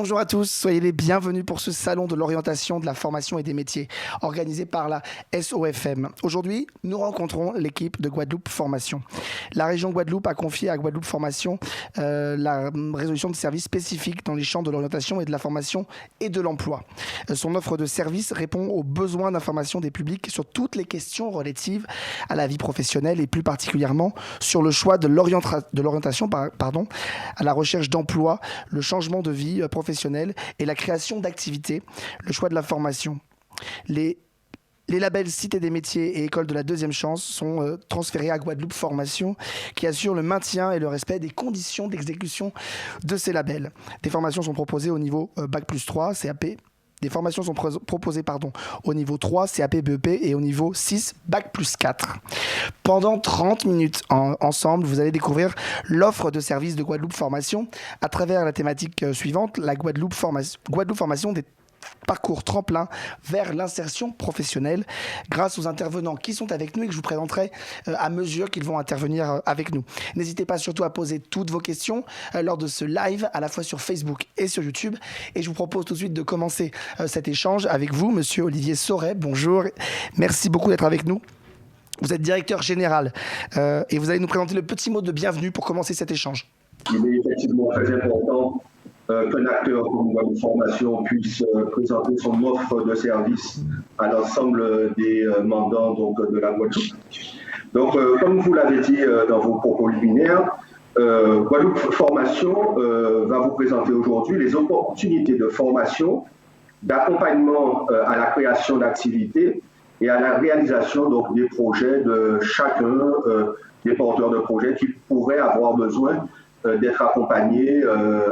Bonjour à tous, soyez les bienvenus pour ce salon de l'orientation, de la formation et des métiers organisé par la SOFM. Aujourd'hui, nous rencontrons l'équipe de Guadeloupe Formation. La région Guadeloupe a confié à Guadeloupe Formation la résolution de services spécifiques dans les champs de l'orientation et de la formation et de l'emploi. Son offre de services répond aux besoins d'information des publics sur toutes les questions relatives à la vie professionnelle et plus particulièrement sur le choix de l'orientation, à la recherche d'emploi, le changement de vie professionnelle et la création d'activités, le choix de la formation. Les labels Cité des métiers et École de la deuxième chance sont transférés à Guadeloupe Formation qui assure le maintien et le respect des conditions d'exécution de ces labels. Des formations sont proposées au niveau Bac+3, CAP. Des formations sont proposées au niveau 3, CAP, BEP et au niveau 6, Bac+4. Pendant 30 minutes ensemble, vous allez découvrir l'offre de services de Guadeloupe Formation à travers la thématique suivante, la Guadeloupe Formation des parcours tremplin vers l'insertion professionnelle grâce aux intervenants qui sont avec nous et que je vous présenterai à mesure qu'ils vont intervenir avec nous. N'hésitez pas surtout à poser toutes vos questions lors de ce live à la fois sur Facebook et sur YouTube et je vous propose tout de suite de commencer cet échange avec vous, monsieur Olivier Sauret. Bonjour, merci beaucoup d'être avec nous. Vous êtes directeur général et vous allez nous présenter le petit mot de bienvenue pour commencer cet échange. Il est effectivement très important qu'un acteur comme Guadeloupe Formation puisse présenter son offre de service à l'ensemble des mandants de la Guadeloupe. Donc, comme vous l'avez dit dans vos propos liminaires, Guadeloupe Formation va vous présenter aujourd'hui les opportunités de formation, d'accompagnement à la création d'activités et à la réalisation des projets de chacun des porteurs de projets qui pourraient avoir besoin d'être accompagnés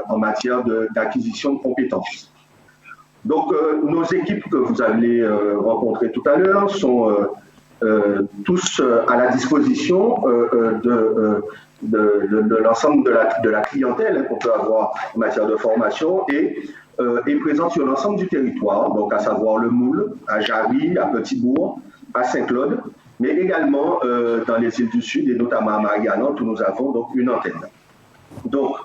en matière d'acquisition de compétences. Donc, nos équipes que vous allez rencontrer tout à l'heure sont tous à la disposition de l'ensemble de la clientèle qu'on peut avoir en matière de formation et présente sur l'ensemble du territoire, donc à savoir le Moule, à Jarry, à Petit-Bourg, à Saint-Claude, mais également dans les îles du Sud et notamment à Marie-Galante où nous avons donc une antenne. Donc,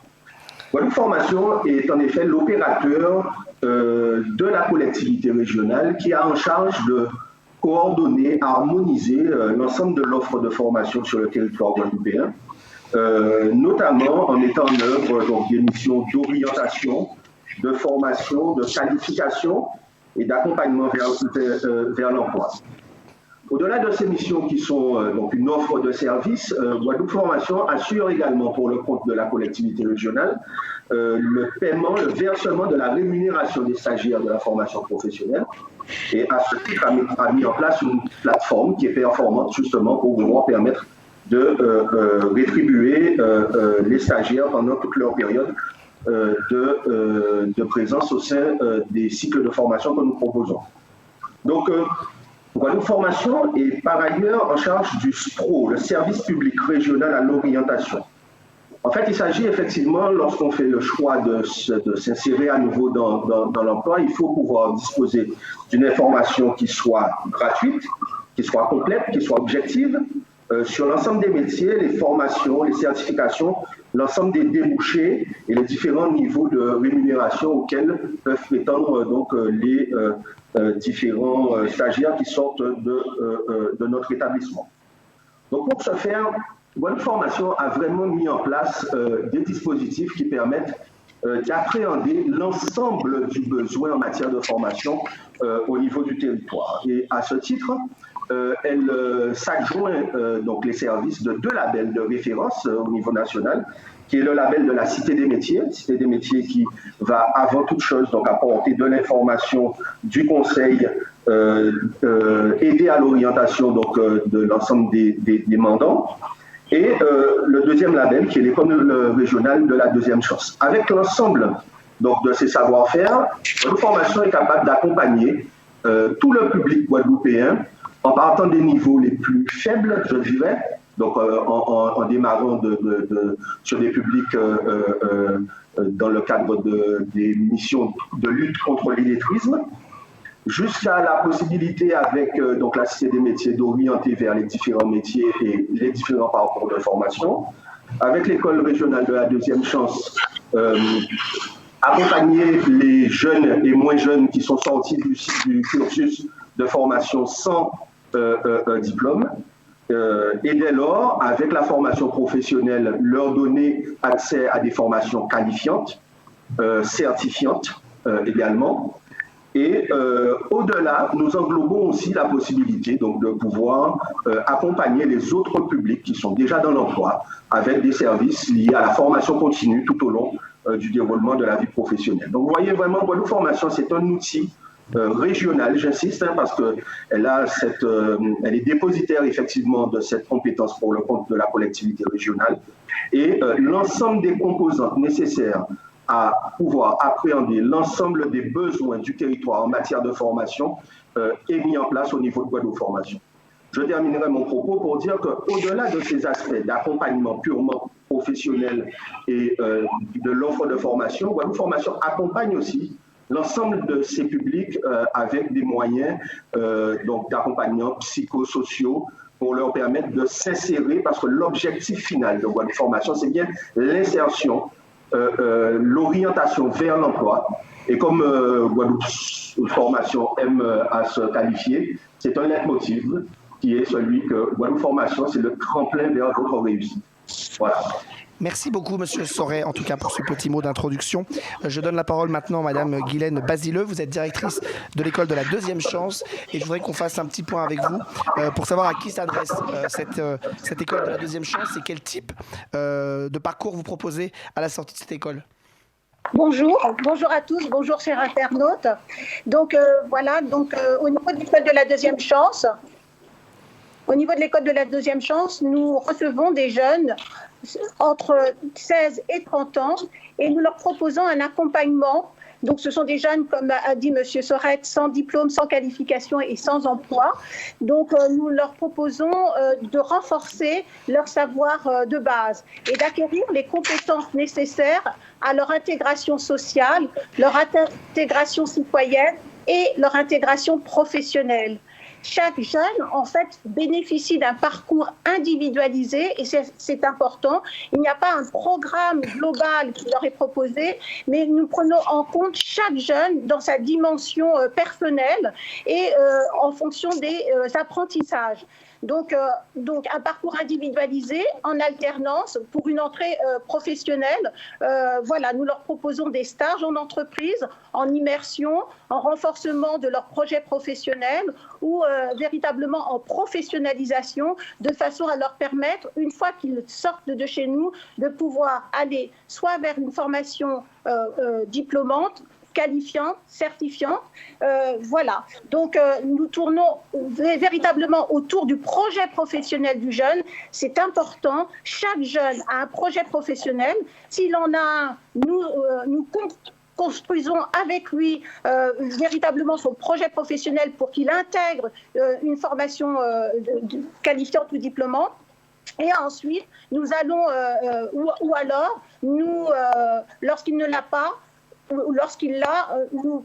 Guadeloupe Formation est en effet l'opérateur de la collectivité régionale qui a en charge de coordonner, harmoniser l'ensemble de l'offre de formation sur le territoire guadeloupéen, notamment en mettant en œuvre des missions d'orientation, de formation, de qualification et d'accompagnement vers l'emploi. Au-delà de ces missions qui sont donc une offre de service, Guadeloupe Formation assure également pour le compte de la collectivité régionale le paiement, le versement de la rémunération des stagiaires de la formation professionnelle et à ce titre a mis en place une plateforme qui est performante justement pour pouvoir permettre de rétribuer les stagiaires pendant toute leur période de présence au sein des cycles de formation que nous proposons. Donc, Guadeloupe Formation est par ailleurs en charge du SPRO, le service public régional à l'orientation. En fait, il s'agit effectivement, lorsqu'on fait le choix de s'insérer à nouveau dans l'emploi, il faut pouvoir disposer d'une information qui soit gratuite, qui soit complète, qui soit objective, sur l'ensemble des métiers, les formations, les certifications, l'ensemble des débouchés et les différents niveaux de rémunération auxquels peuvent prétendre donc les différents stagiaires qui sortent de notre établissement. Donc pour ce faire, Guadeloupe Formation a vraiment mis en place des dispositifs qui permettent d'appréhender l'ensemble du besoin en matière de formation au niveau du territoire. Et à ce titre, elle s'adjoint donc les services de 2 labels de référence au niveau national, qui est le label de la Cité des métiers qui va avant toute chose donc apporter de l'information, du conseil, aider à l'orientation donc de l'ensemble des mandants, et le deuxième label qui est l'école régionale de la deuxième chance. Avec l'ensemble donc de ces savoir-faire, Guadeloupe Formation est capable d'accompagner tout le public guadeloupéen en partant des niveaux les plus faibles, je dirais, donc en démarrant sur des publics dans le cadre des missions de lutte contre l'illettrisme, jusqu'à la possibilité avec donc la Cité des métiers d'orienter vers les différents métiers et les différents parcours de formation, avec l'école régionale de la deuxième chance accompagner les jeunes et moins jeunes qui sont sortis du cursus de formation sans diplôme. Et dès lors, avec la formation professionnelle, leur donner accès à des formations qualifiantes, certifiantes également. Et au-delà, nous englobons aussi la possibilité donc, de pouvoir accompagner les autres publics qui sont déjà dans l'emploi avec des services liés à la formation continue tout au long du déroulement de la vie professionnelle. Donc vous voyez vraiment, Guadeloupe Formation, c'est un outil régionale, j'insiste, parce qu'elle elle est dépositaire effectivement de cette compétence pour le compte de la collectivité régionale et l'ensemble des composantes nécessaires à pouvoir appréhender l'ensemble des besoins du territoire en matière de formation est mis en place au niveau de Guadeloupe Formation. Je terminerai mon propos pour dire qu'au-delà de ces aspects d'accompagnement purement professionnel et de l'offre de formation, Guadeloupe Formation accompagne aussi l'ensemble de ces publics avec des moyens d'accompagnement psychosociaux pour leur permettre de s'insérer, parce que l'objectif final de Guadeloupe Formation, c'est bien l'insertion, l'orientation vers l'emploi. Et comme Guadeloupe Formation aime à se qualifier, c'est un leitmotiv qui est celui que Guadeloupe Formation, c'est le tremplin vers votre réussite. Voilà. Merci beaucoup, Monsieur Soret, en tout cas pour ce petit mot d'introduction. Je donne la parole maintenant à Madame Guylaine Basileux. Vous êtes directrice de l'école de la deuxième chance et je voudrais qu'on fasse un petit point avec vous pour savoir à qui s'adresse cette école de la deuxième chance et quel type de parcours vous proposez à la sortie de cette école. Bonjour à tous, bonjour chers internautes. Donc voilà, au niveau de l'école de la deuxième chance, nous recevons des jeunes entre 16 et 30 ans et nous leur proposons un accompagnement. Donc ce sont des jeunes, comme a dit M. Soret, sans diplôme, sans qualification et sans emploi. Donc nous leur proposons de renforcer leur savoir de base et d'acquérir les compétences nécessaires à leur intégration sociale, leur intégration citoyenne et leur intégration professionnelle. Chaque jeune, en fait, bénéficie d'un parcours individualisé et c'est important. Il n'y a pas un programme global qui leur est proposé, mais nous prenons en compte chaque jeune dans sa dimension personnelle et en fonction des apprentissages. Donc un parcours individualisé en alternance pour une entrée professionnelle. Voilà, nous leur proposons des stages en entreprise, en immersion, en renforcement de leur projet professionnel ou véritablement en professionnalisation de façon à leur permettre, une fois qu'ils sortent de chez nous, de pouvoir aller soit vers une formation diplômante, qualifiante, certifiante. Voilà. Donc, nous tournons véritablement autour du projet professionnel du jeune. C'est important. Chaque jeune a un projet professionnel. S'il en a un, nous construisons avec lui véritablement son projet professionnel pour qu'il intègre une formation qualifiante ou diplômante. Et ensuite, nous allons, ou alors, lorsqu'il ne l'a pas, ou lorsqu'il l'a, nous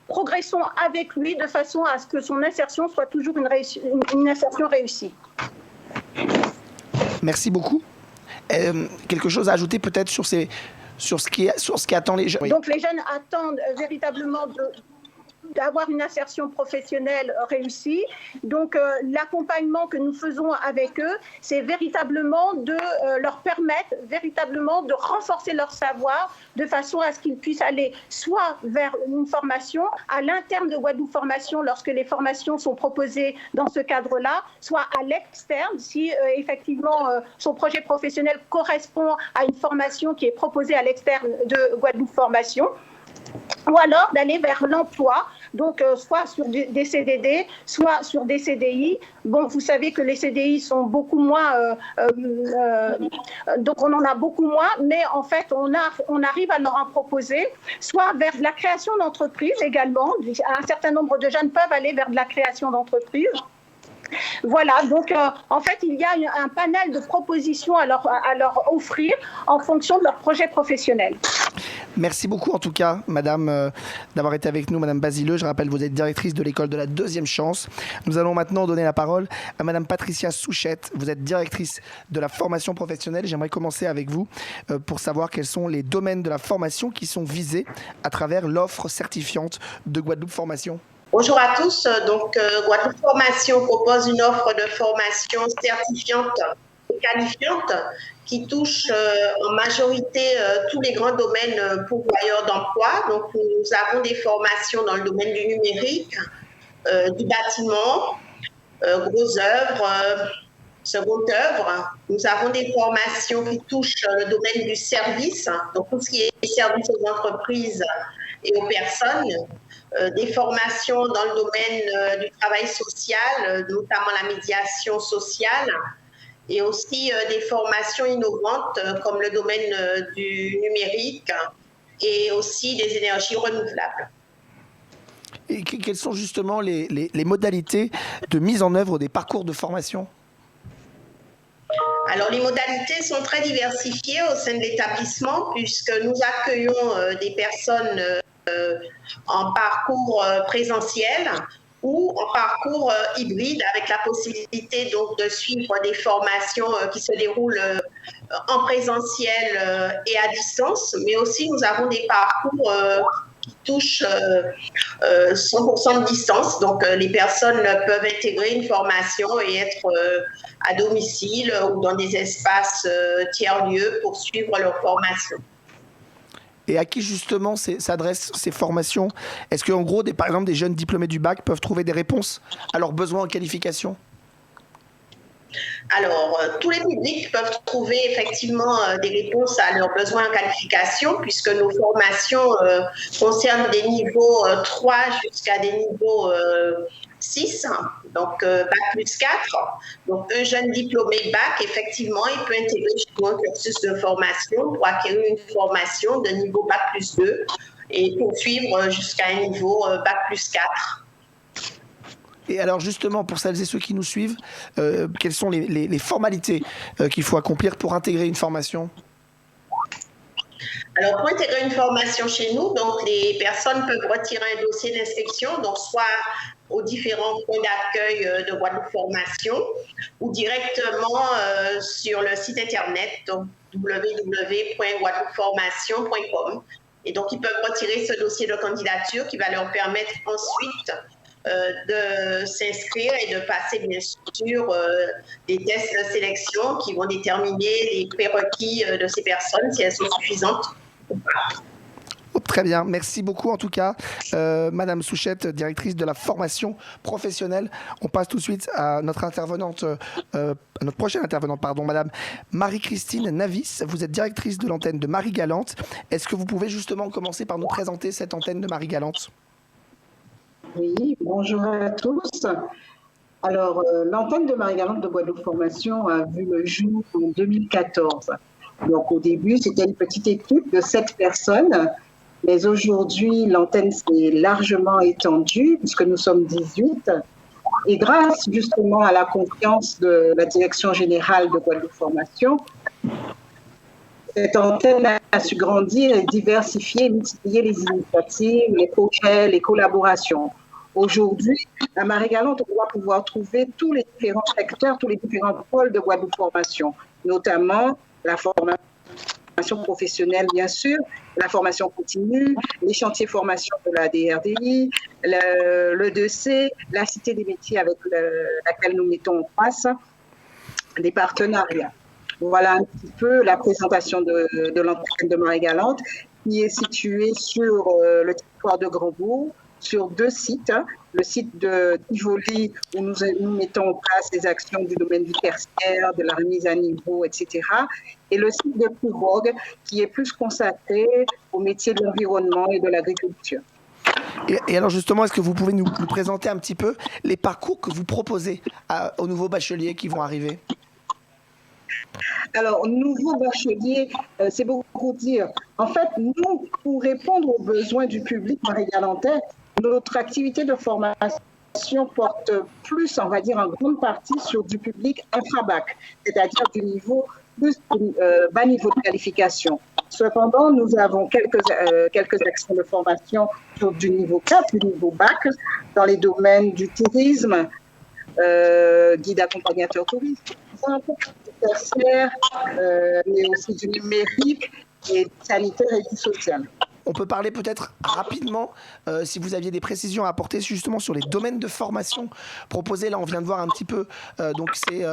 progressons avec lui de façon à ce que son insertion soit toujours une insertion réussie. Merci beaucoup. Quelque chose à ajouter peut-être sur ce qui attend les jeunes. Donc les jeunes attendent véritablement d'avoir une insertion professionnelle réussie. Donc l'accompagnement que nous faisons avec eux, c'est véritablement de leur permettre véritablement de renforcer leur savoir de façon à ce qu'ils puissent aller soit vers une formation à l'interne de Guadeloupe Formation lorsque les formations sont proposées dans ce cadre-là, soit à l'externe si effectivement son projet professionnel correspond à une formation qui est proposée à l'externe de Guadeloupe Formation. Ou alors d'aller vers l'emploi, donc soit sur des CDD, soit sur des CDI. Bon, vous savez que les CDI sont beaucoup moins, donc on en a beaucoup moins, mais en fait on arrive à leur en proposer, soit vers la création d'entreprises également. Un certain nombre de jeunes peuvent aller vers de la création d'entreprises. Voilà, donc en fait, il y a un panel de propositions à leur offrir en fonction de leur projet professionnel. Merci beaucoup en tout cas, madame, d'avoir été avec nous, madame Basileux. Je rappelle, vous êtes directrice de l'école de la deuxième chance. Nous allons maintenant donner la parole à madame Patricia Souchette. Vous êtes directrice de la formation professionnelle. J'aimerais commencer avec vous pour savoir quels sont les domaines de la formation qui sont visés à travers l'offre certifiante de Guadeloupe Formation. Bonjour à tous. Donc, Guadeloupe Formation propose une offre de formation certifiante et qualifiante qui touche en majorité tous les grands domaines pourvoyeurs d'emploi. Donc, nous avons des formations dans le domaine du numérique, du bâtiment, gros œuvres, seconde œuvre. Nous avons des formations qui touchent le domaine du service, donc tout ce qui est service aux entreprises et aux personnes. Des formations dans le domaine du travail social, notamment la médiation sociale, et aussi des formations innovantes comme le domaine du numérique et aussi des énergies renouvelables. Et quelles sont justement les modalités de mise en œuvre des parcours de formation ? Alors, les modalités sont très diversifiées au sein de l'établissement puisque nous accueillons des personnes en parcours présentiel ou en parcours hybride avec la possibilité donc de suivre des formations qui se déroulent en présentiel et à distance, mais aussi nous avons des parcours qui touchent 100% de distance, donc les personnes peuvent intégrer une formation et être à domicile ou dans des espaces tiers-lieux pour suivre leur formation. Et à qui justement s'adressent ces formations ? Est-ce qu'en gros, par exemple, des jeunes diplômés du bac peuvent trouver des réponses à leurs besoins en qualification ? Alors, tous les publics peuvent trouver effectivement des réponses à leurs besoins en qualification puisque nos formations concernent des niveaux 3 jusqu'à des niveaux 6, donc bac plus 4. Donc, un jeune diplômé bac, effectivement, il peut intégrer un cursus de formation pour acquérir une formation de niveau bac plus 2 et poursuivre jusqu'à un niveau bac plus 4. Et alors justement, pour celles et ceux qui nous suivent, quelles sont les formalités qu'il faut accomplir pour intégrer une formation ? Alors, pour intégrer une formation chez nous, donc les personnes peuvent retirer un dossier d'inscription, donc soit aux différents points d'accueil de Guadeloupe Formation ou directement sur le site internet, donc www.guadeloupeformation.com. Et donc, ils peuvent retirer ce dossier de candidature qui va leur permettre ensuite de s'inscrire et de passer bien sûr des tests de sélection qui vont déterminer les prérequis de ces personnes, si elles sont suffisantes ou pas. Très bien, merci beaucoup en tout cas, Madame Souchette, directrice de la formation professionnelle. On passe tout de suite à notre intervenante, à notre prochaine intervenante, Madame Marie-Christine Navis. Vous êtes directrice de l'antenne de Marie-Galante. Est-ce que vous pouvez justement commencer par nous présenter cette antenne de Marie-Galante ? Oui, bonjour à tous. Alors, l'antenne de Marie-Galante de Guadeloupe Formation a vu le jour en 2014. Donc, au début, c'était une petite équipe de 7 personnes. Mais aujourd'hui, l'antenne s'est largement étendue puisque nous sommes 18. Et grâce justement à la confiance de la direction générale de Guadeloupe Formation, cette antenne a su grandir et diversifier, multiplier les initiatives, les projets, les collaborations. Aujourd'hui, à Marie-Galante, on doit pouvoir trouver tous les différents secteurs, tous les différents pôles de Guadeloupe Formation, notamment la formation professionnelle, bien sûr, la formation continue, les chantiers formation de la DRDI, le 2C, la Cité des métiers avec laquelle nous mettons en place des partenariats. Voilà un petit peu la présentation de l'antenne de Marie-Galante qui est située sur le territoire de Grandbourg, sur 2 sites. Le site de Tivoli, où nous mettons en place les actions du domaine du tertiaire, de la remise à niveau, etc. Et le site de Plouvogue, qui est plus consacré aux métiers de l'environnement et de l'agriculture. Et alors justement, est-ce que vous pouvez nous présenter un petit peu les parcours que vous proposez aux nouveaux bacheliers qui vont arriver ? Alors, nouveaux bacheliers, c'est beaucoup dire. En fait, nous, pour répondre aux besoins du public marie-galantais, notre activité de formation porte plus, on va dire, en grande partie sur du public infra-bac, c'est-à-dire du niveau plus bas niveau de qualification. Cependant, nous avons quelques actions de formation du niveau 4, du niveau bac, dans les domaines du tourisme, guide accompagnateur touristique, tertiaire, mais aussi du numérique et sanitaire et du social. On peut parler peut-être rapidement, si vous aviez des précisions à apporter justement sur les domaines de formation proposés. Là, on vient de voir un petit peu, donc c'est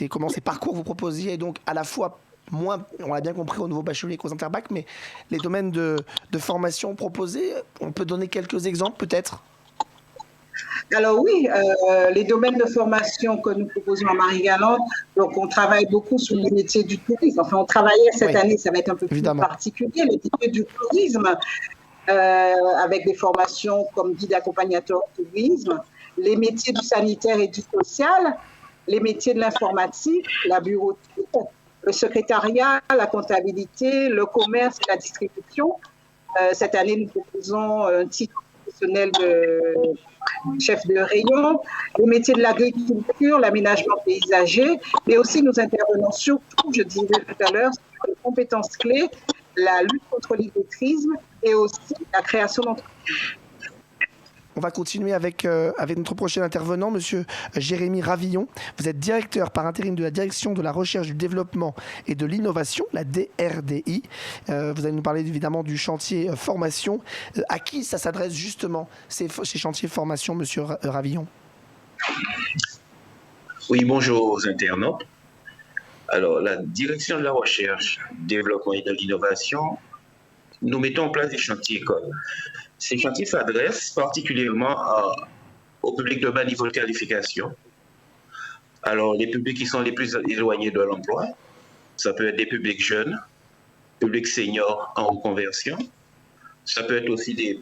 comment ces parcours vous proposiez, donc à la fois moins, on l'a bien compris, au niveau bachelier qu'aux interbac, mais les domaines de formation proposés, on peut donner quelques exemples peut-être? Alors oui, les domaines de formation que nous proposons à Marie-Galante, donc on travaille beaucoup sur les métiers du tourisme. Enfin, on travaillait cette année, ça va être un peu plus particulier, les métiers du tourisme, avec des formations comme guide accompagnateur tourisme, les métiers du sanitaire et du social, les métiers de l'informatique, la bureautique, le secrétariat, la comptabilité, le commerce et la distribution. Cette année, nous proposons un titre professionnel de chef de rayon, les métiers de l'agriculture, l'aménagement paysager, mais aussi nous intervenons surtout, je disais tout à l'heure, sur les compétences clés, la lutte contre l'illettrisme et aussi la création d'entreprises. On va continuer avec notre prochain intervenant, Monsieur Jérémy Ravillon. Vous êtes directeur par intérim de la Direction de la Recherche, du Développement et de l'Innovation, la DRDI. Vous allez nous parler évidemment du chantier formation. À qui ça s'adresse justement, ces chantiers formation, Monsieur Ravillon? Oui, bonjour aux internautes. Alors, la Direction de la Recherche, du Développement et de l'Innovation, nous mettons en place des chantiers écoles. Ces chantiers s'adressent particulièrement au public de bas niveau de qualification. Alors, les publics qui sont les plus éloignés de l'emploi, ça peut être des publics jeunes, publics seniors en reconversion, ça peut être aussi des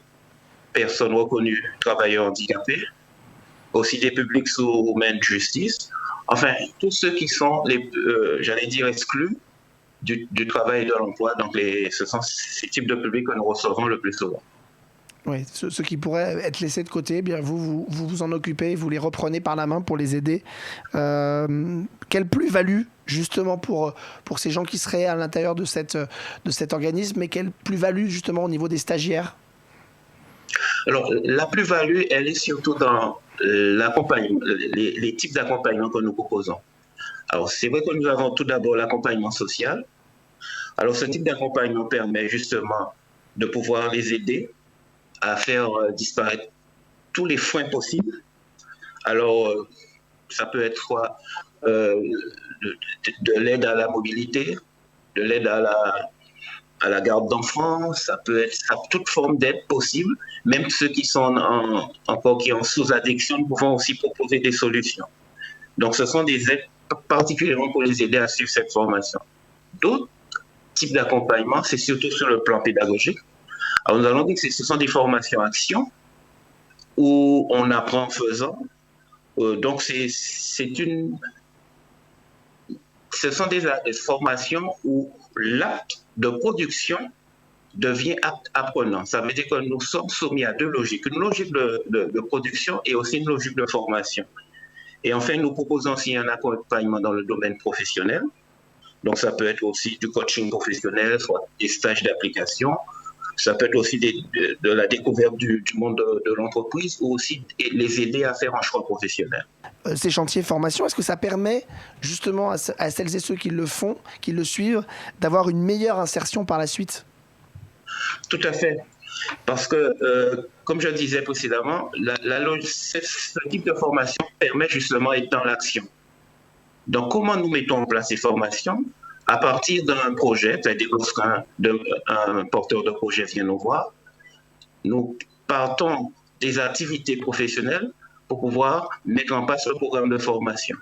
personnes reconnues travailleurs handicapés, aussi des publics sous main de justice, enfin, tous ceux qui sont, j'allais dire, exclus du travail et de l'emploi. Donc, ce sont ces types de publics que nous recevons le plus souvent. Oui, ceux qui pourraient être laissés de côté, eh bien vous en occupez, vous les reprenez par la main pour les aider. Quelle plus-value justement pour ces gens qui seraient à l'intérieur de cet organisme, et quelle plus-value justement au niveau des stagiaires? Alors, la plus-value, elle est surtout dans l'accompagnement, les types d'accompagnement que nous proposons. Alors, c'est vrai que nous avons tout d'abord l'accompagnement social. Alors, ce type d'accompagnement permet justement de pouvoir les aider à faire disparaître tous les freins possibles. Alors, ça peut être soit de l'aide à la mobilité, de l'aide à la garde d'enfants, ça peut être toute forme d'aide possible. Même ceux qui sont encore en sous-addiction, nous pouvons aussi proposer des solutions. Donc, ce sont des aides particulièrement pour les aider à suivre cette formation. D'autres types d'accompagnement, c'est surtout sur le plan pédagogique. Alors, nous allons dire que ce sont des formations actions où on apprend en faisant. Donc, ce sont des formations où l'acte de production devient acte apprenant. Ça veut dire que nous sommes soumis à deux logiques. Une logique de production et aussi une logique de formation. Et enfin, nous proposons aussi un accompagnement dans le domaine professionnel. Donc, ça peut être aussi du coaching professionnel, soit des stages d'application. Ça peut être aussi de la découverte du monde de l'entreprise, ou aussi les aider à faire un choix professionnel. Ces chantiers formation, est-ce que ça permet justement à celles et ceux qui le font, qui le suivent, d'avoir une meilleure insertion par la suite? Tout à fait. Parce que, comme je disais précédemment, ce type de formation permet justement d'être dans l'action. Donc, comment nous mettons en place ces formations? À partir d'un projet, c'est-à-dire lorsqu'un porteur de projet vient nous voir, nous partons des activités professionnelles pour pouvoir mettre en place le programme de formation.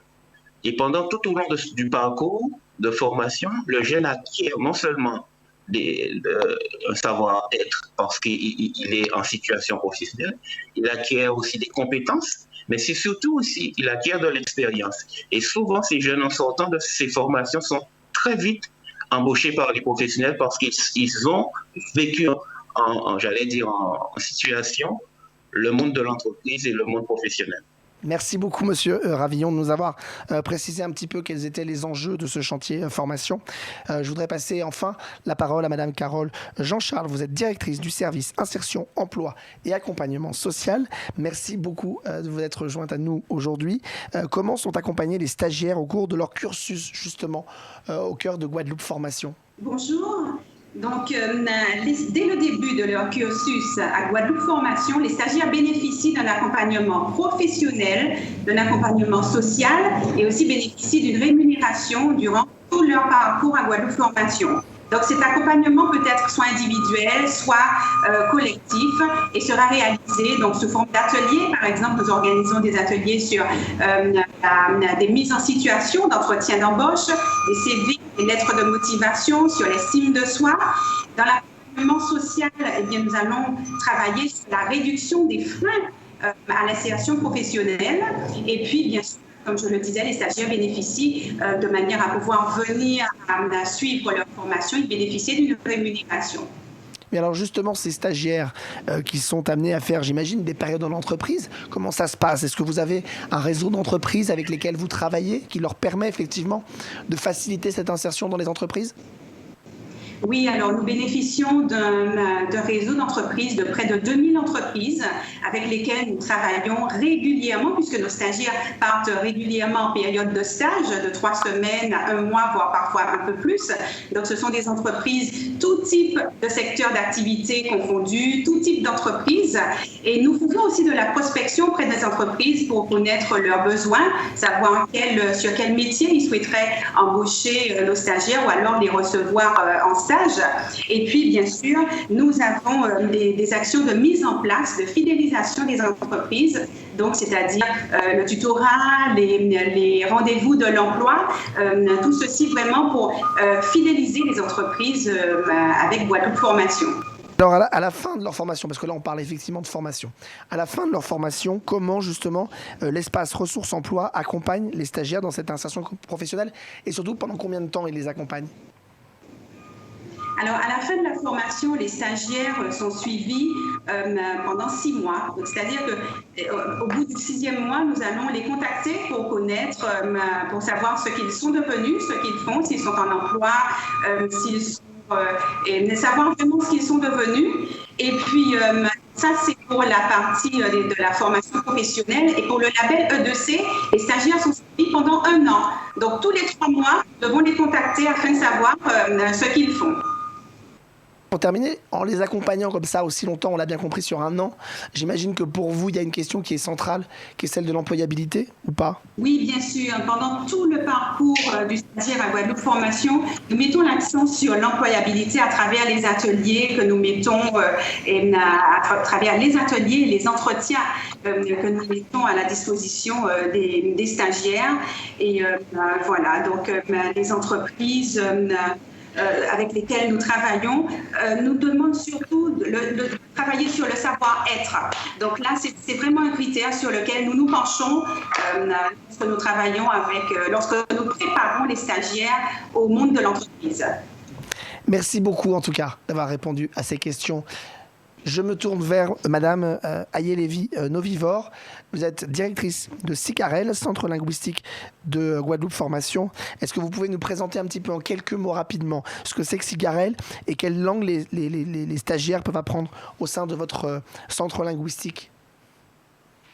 Et pendant tout au long du parcours de formation, le jeune acquiert non seulement un savoir-être parce qu'il est en situation professionnelle, il acquiert aussi des compétences, mais c'est surtout aussi, il acquiert de l'expérience. Et souvent, ces jeunes en sortant de ces formations sont très vite embauchés par les professionnels parce qu'ils ont vécu j'allais dire en situation le monde de l'entreprise et le monde professionnel. Merci beaucoup, Monsieur Ravillon, de nous avoir précisé un petit peu quels étaient les enjeux de ce chantier formation. Je voudrais passer enfin la parole à Madame Carole Jean-Charles. Vous êtes directrice du service insertion, emploi et accompagnement social. Merci beaucoup de vous être jointe à nous aujourd'hui. Comment sont accompagnés les stagiaires au cours de leur cursus, justement, au cœur de Guadeloupe Formation? Bonjour. Donc, dès le début de leur cursus à Guadeloupe Formation, les stagiaires bénéficient d'un accompagnement professionnel, d'un accompagnement social et aussi bénéficient d'une rémunération durant tout leur parcours à Guadeloupe Formation. Donc, cet accompagnement peut être soit individuel, soit collectif et sera réalisé donc, sous forme d'ateliers. Par exemple, nous organisons des ateliers sur des mises en situation d'entretien d'embauche, des CV, des lettres de motivation, sur l'estime de soi. Dans l'accompagnement social, eh bien, nous allons travailler sur la réduction des freins à l'insertion professionnelle et puis, bien sûr, comme je le disais, les stagiaires bénéficient de manière à pouvoir venir à suivre leur formation et bénéficier d'une rémunération. Mais alors justement, ces stagiaires qui sont amenés à faire, j'imagine, des périodes en entreprise, comment ça se passe? Est-ce que vous avez un réseau d'entreprises avec lesquelles vous travaillez qui leur permet effectivement de faciliter cette insertion dans les entreprises? Oui, alors nous bénéficions d'un réseau d'entreprises, de près de 2000 entreprises avec lesquelles nous travaillons régulièrement puisque nos stagiaires partent régulièrement en période de stage de 3 semaines à 1 mois, voire parfois un peu plus. Donc ce sont des entreprises, tout type de secteur d'activité confondu, tout type d'entreprise. Et nous faisons aussi de la prospection auprès des entreprises pour connaître leurs besoins, savoir sur quel métier ils souhaiteraient embaucher nos stagiaires ou alors les recevoir en stage. Et puis, bien sûr, nous avons des actions de mise en place, de fidélisation des entreprises, donc c'est-à-dire le tutorat, les rendez-vous de l'emploi, tout ceci vraiment pour fidéliser les entreprises avec Guadeloupe Formation. Alors, à la fin de leur formation, parce que là, on parle effectivement de formation, à la fin de leur formation, comment justement l'espace ressources emploi accompagne les stagiaires dans cette insertion professionnelle et surtout pendant combien de temps ils les accompagnent? Alors, à la fin de la formation, les stagiaires sont suivis pendant 6 mois. C'est-à-dire qu'au bout du 6e mois, nous allons les contacter pour connaître, pour savoir ce qu'ils sont devenus, ce qu'ils font, s'ils sont en emploi, s'ils sont, et savoir vraiment ce qu'ils sont devenus. Et puis, ça, c'est pour la partie de la formation professionnelle. Et pour le label E2C, les stagiaires sont suivis pendant 1 an. Donc, tous les 3 mois, nous devons les contacter afin de savoir ce qu'ils font. Pour terminer, en les accompagnant comme ça aussi longtemps, on l'a bien compris, sur 1 an, j'imagine que pour vous, il y a une question qui est centrale, qui est celle de l'employabilité, ou pas? Oui, bien sûr. Pendant tout le parcours du stagiaire à Guadeloupe Formation, nous mettons l'accent sur l'employabilité à travers les ateliers que nous mettons, à travers les ateliers et les entretiens que nous mettons à la disposition des stagiaires. Et voilà, donc les entreprises avec lesquels nous travaillons nous demandent surtout de travailler sur le savoir-être. Donc là, c'est vraiment un critère sur lequel nous nous penchons lorsque nous travaillons lorsque nous préparons les stagiaires au monde de l'entreprise. Merci beaucoup en tout cas d'avoir répondu à ces questions. Je me tourne vers Madame Ayé-Lévy Novivor. Vous êtes directrice de SICAREL, Centre linguistique de Guadeloupe Formation. Est-ce que vous pouvez nous présenter un petit peu en quelques mots rapidement ce que c'est que SICAREL et quelle langue les stagiaires peuvent apprendre au sein de votre centre linguistique?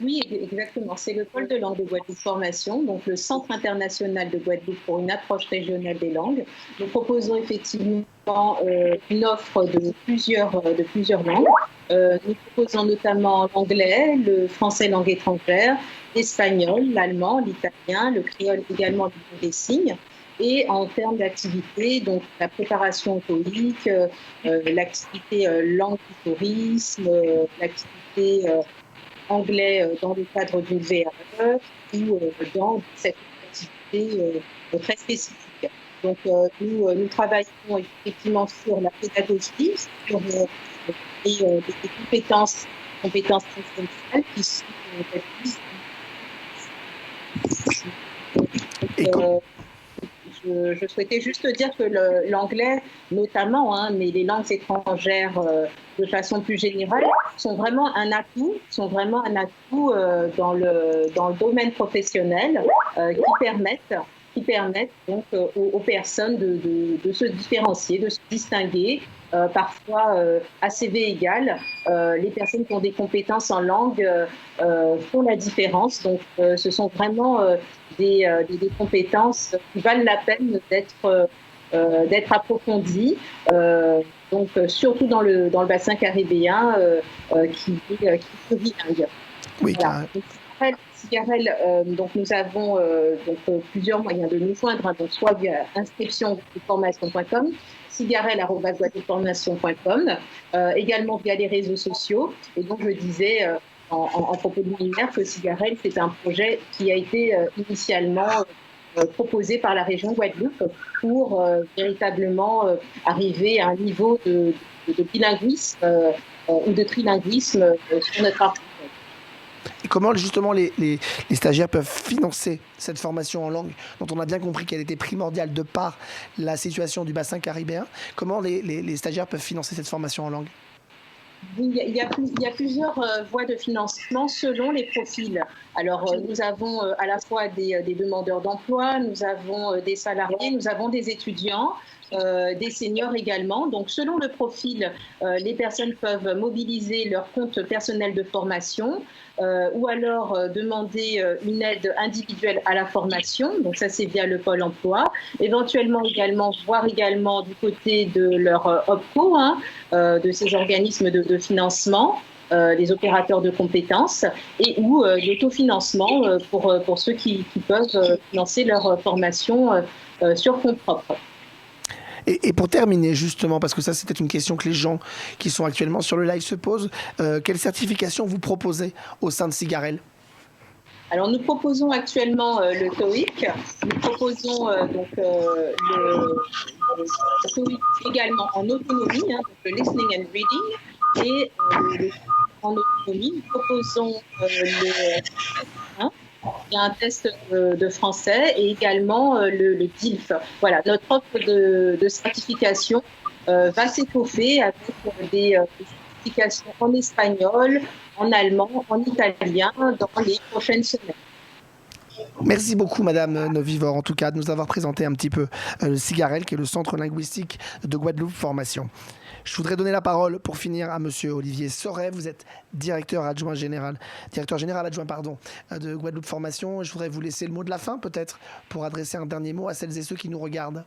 Oui, exactement. C'est le pôle de langue de Guadeloupe Formation, donc le Centre international de Guadeloupe pour une approche régionale des langues. Nous proposons effectivement une offre de plusieurs langues. Nous proposons notamment l'anglais, le français langue étrangère, l'espagnol, l'allemand, l'italien, le créole également le langue des signes. Et en termes d'activité, donc la préparation au TOEIC, l'activité langue du tourisme, l'activité anglais dans le cadre d'une VRE ou dans cette activité très spécifique. Donc, nous travaillons effectivement sur la pédagogie, sur les compétences essentielles qui sont je souhaitais juste dire que l'anglais, notamment, hein, mais les langues étrangères de façon plus générale, sont vraiment un atout, dans le domaine professionnel qui permettent donc aux personnes de se différencier, de se distinguer. Parfois à CV égal, les personnes qui ont des compétences en langue font la différence. Donc, ce sont vraiment des compétences qui valent la peine d'être approfondies. Donc, surtout dans le bassin caribéen qui est bilingue. Oui, voilà. Cigarelle, donc nous avons plusieurs moyens de nous joindre, hein, donc soit via inscription@guadeloupeformation.com, cigarelle@guadeloupeformation.com, également via les réseaux sociaux. Et donc je disais en propos liminaire que Cigarelle, c'est un projet qui a été initialement proposé par la région Guadeloupe pour véritablement arriver à un niveau de bilinguisme ou de trilinguisme sur notre article. Et comment justement les stagiaires peuvent financer cette formation en langue dont on a bien compris qu'elle était primordiale de par la situation du bassin caribéen? Comment les stagiaires peuvent financer cette formation en langue? Il y a plusieurs voies de financement selon les profils. Alors, nous avons à la fois des demandeurs d'emploi, nous avons des salariés, nous avons des étudiants, des seniors également. Donc, selon le profil, les personnes peuvent mobiliser leur compte personnel de formation ou alors demander une aide individuelle à la formation. Donc, ça, c'est via le Pôle emploi. Éventuellement également, voir également du côté de leur OPCO, de ces organismes de financement, les opérateurs de compétences, et ou l'autofinancement pour ceux qui peuvent financer leur formation sur compte propre. Et pour terminer, justement, parce que ça, c'était une question que les gens qui sont actuellement sur le live se posent, quelle certification vous proposez au sein de Cigarelle? Alors, nous proposons actuellement le TOEIC. Nous proposons le TOEIC également en autonomie, donc le listening and reading. Et en autonomie, nous proposons il y a un test de français et également le DILF. Voilà, notre offre de certification va s'étoffer avec des certifications en espagnol, en allemand, en italien dans les prochaines semaines. Merci beaucoup, Madame Novivor, en tout cas, de nous avoir présenté un petit peu le Cigarelle, qui est le centre linguistique de Guadeloupe Formation. Je voudrais donner la parole pour finir à Monsieur Olivier Soret. Vous êtes directeur général adjoint de Guadeloupe Formation. Je voudrais vous laisser le mot de la fin, peut-être, pour adresser un dernier mot à celles et ceux qui nous regardent.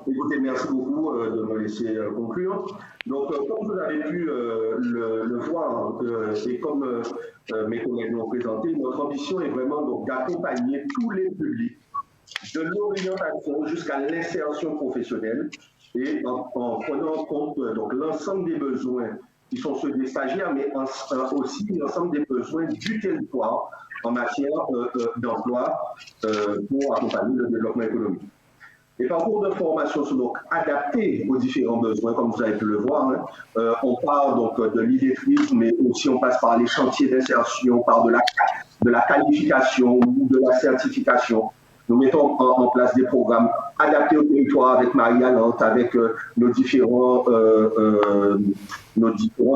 Écoutez, merci beaucoup de me laisser conclure. Donc, comme vous avez pu le voir, et comme mes collègues l'ont présenté, notre ambition est vraiment donc d'accompagner tous les publics de l'orientation jusqu'à l'insertion professionnelle, et en prenant en compte donc l'ensemble des besoins qui sont ceux des stagiaires, mais aussi l'ensemble des besoins du territoire en matière d'emploi pour accompagner le développement économique. Les parcours de formation sont donc adaptés aux différents besoins, comme vous avez pu le voir. On parle donc de l'illettrisme, mais aussi on passe par les chantiers d'insertion, par de la qualification ou de la certification. Nous mettons en place des programmes adaptés au territoire avec Marie-Galante, avec nos différents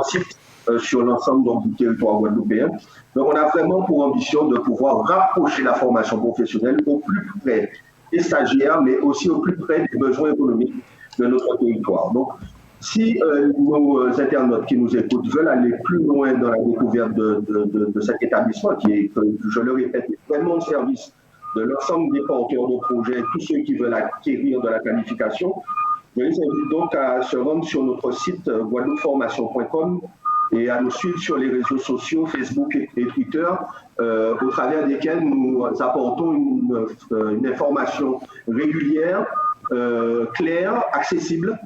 sites sur l'ensemble du territoire guadeloupéen. Donc on a vraiment pour ambition de pouvoir rapprocher la formation professionnelle au plus près des stagiaires, mais aussi au plus près des besoins économiques de notre territoire. Donc, si nos internautes qui nous écoutent veulent aller plus loin dans la découverte de cet établissement, qui est, je le répète, vraiment au service de l'ensemble des porteurs de projets, tous ceux qui veulent acquérir de la qualification, je les invite donc à se rendre sur notre site guadeloupeformation.com et à nous suivre sur les réseaux sociaux, Facebook et Twitter, au travers desquels nous apportons une information régulière, claire, accessible,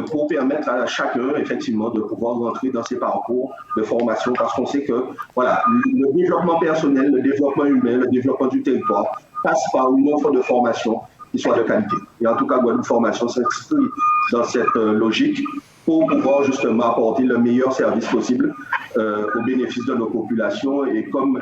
pour permettre à chacun, effectivement, de pouvoir rentrer dans ces parcours de formation, parce qu'on sait que voilà, le développement personnel, le développement humain, le développement du territoire passe par une offre de formation qui soit de qualité. Et en tout cas, Guadeloupe Formation s'inscrit dans cette logique pour pouvoir justement apporter le meilleur service possible au bénéfice de nos populations. Et comme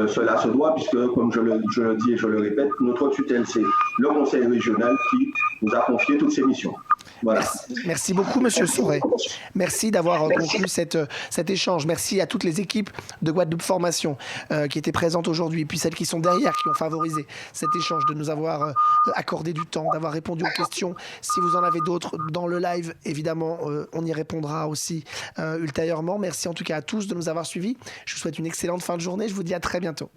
cela se doit, puisque, comme je le dis et je le répète, notre tutelle, c'est le conseil régional qui nous a confié toutes ces missions. Voilà. Merci beaucoup, Monsieur Souret. Merci d'avoir conclu cet échange. Merci à toutes les équipes de Guadeloupe Formation qui étaient présentes aujourd'hui, et puis celles qui sont derrière, qui ont favorisé cet échange, de nous avoir accordé du temps, d'avoir répondu aux questions. Si vous en avez d'autres dans le live, évidemment, on y répondra aussi ultérieurement. Merci en tout cas à tous de nous avoir suivis. Je vous souhaite une excellente fin de journée. Je vous dis à très bientôt.